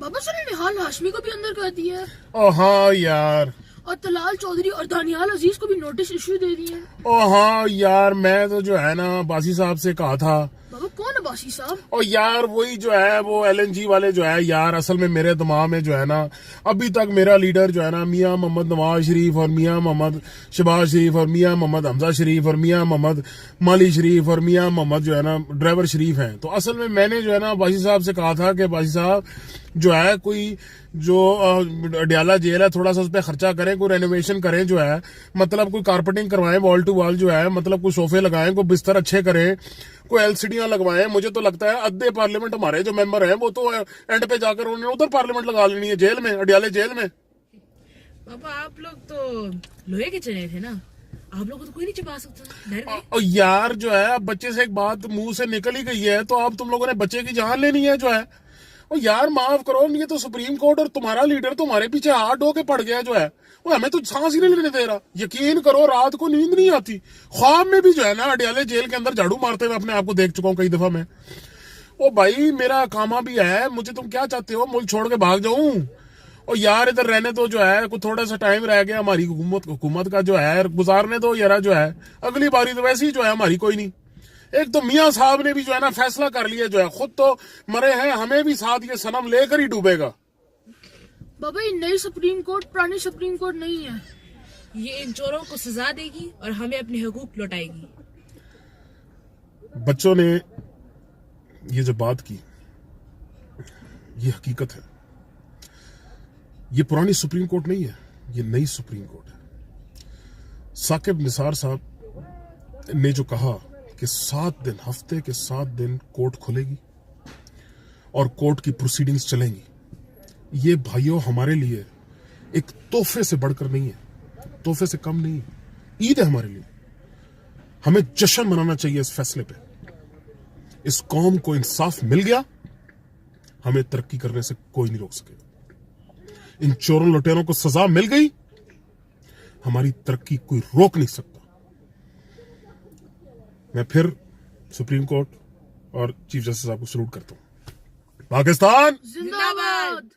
बाबा sir ने निहाल हाशमी को भी अंदर कर दिया है ओ हाँ यार, और तलाल चौधरी और दानियाल अजीज को भी नोटिस इशू दे दिए। ओ हाँ यार, मैं तो जो है ना बासी साहब से कहा था। बाबा कौन है बासी साहब? और यार वही जो है वो LNG वाले जो है यार, असल में मेरे दिमाग में जो है ना अभी तक मेरा लीडर जो है ना मियां मोहम्मद नवाज शरीफ और मियां मोहम्मद शहबाज शरीफ और मियां मोहम्मद हमजा शरीफ और मियां मोहम्मद माली शरीफ और मियां मोहम्मद जो है ना ड्राइवर शरीफ हैं। तो असल में मैंने जो है ना बासी साहब से कहा था कि बासी साहब जो है कोई जो अडियाला जेल है थोड़ा सा उस पर खर्चा करें, कोई रेनोवेशन करें जो है, मतलब कोई कारपेटिंग करवाएं वॉल टू वॉल जो है, मतलब कोई सोफे लगाएं, कोई बिस्तर अच्छे करें, कोई LCDयां लगवाएं। मुझे तो लगता है अद्धे पार्लियामेंट हमारे जो मेंबर हैं वो तो एंड पे जाकर उन्होंने उधर पार्लियामेंट लगा लेनी है जेल में, अडियाले जेल में। पापा आप लोग तो लोहे के चने थे ना, आप लोग को तो कोई नहीं छिपा सकता। डर गए? और यार जो है अब बच्चे से एक बात मुंह से निकल ही गई है तो अब तुम लोगों ने बच्चे की जान लेनी है जो है। और यार माफ करो, ये तो सुप्रीम कोर्ट और तुम्हारा लीडर तुम्हारे पीछे हाथ ढो के पड़ गया जो है, वो हमें तो सांस ही नहीं लेने दे रहा। यकीन करो रात को नींद नहीं आती, ख्वाब में भी जो है ना अडियाले जेल के अंदर झाड़ू मारते हुए अपने आप को देख चुका हूँ कई दफा मैं। ओ भाई मेरा कामा भी है, मुझे तुम क्या चाहते हो, मुल्क छोड़ के भाग जाऊं? और यार इधर रहने तो जो है कुछ थोड़ा सा टाइम रह गया हमारी हुकूमत का जो है, गुजारने दो यार जो है, अगली बारी तो वैसे ही जो है हमारी कोई नहीं। एक तो मियां साहब ने भी जो है ना फैसला कर लिया जो है, खुद तो मरे हैं, हमें भी साथ ये सनम लेकर ही डूबेगा। बाबा ये नई सुप्रीम कोर्ट पुरानी सुप्रीम कोर्ट नहीं है। ये इन चोरों को सजा देगी और हमें अपने हकूक लौटाएगी। बच्चों ने ये जो बात की ये हकीकत है, ये पुरानी सुप्रीम कोर्ट नहीं है, ये नई सुप्रीम कोर्ट है। साकिब निसार साहब ने जो कहा कि 7 दिन, हफ्ते के 7 दिन कोर्ट खुलेगी और कोर्ट की प्रोसीडिंग्स चलेंगी, ये भाइयों हमारे लिए एक तोहफे से बढ़कर नहीं है, तोहफे से कम नहीं है, ईद है हमारे लिए। हमें जश्न मनाना चाहिए इस फैसले पे। इस कौम को इंसाफ मिल गया, हमें तरक्की करने से कोई नहीं रोक सकेगा। इन चोरों लुटेरों को सजा मिल गई, हमारी तरक्की कोई रोक नहीं सकता। मैं फिर सुप्रीम कोर्ट और चीफ जस्टिस साहब को सैल्यूट करता हूं। पाकिस्तान जिंदाबाद।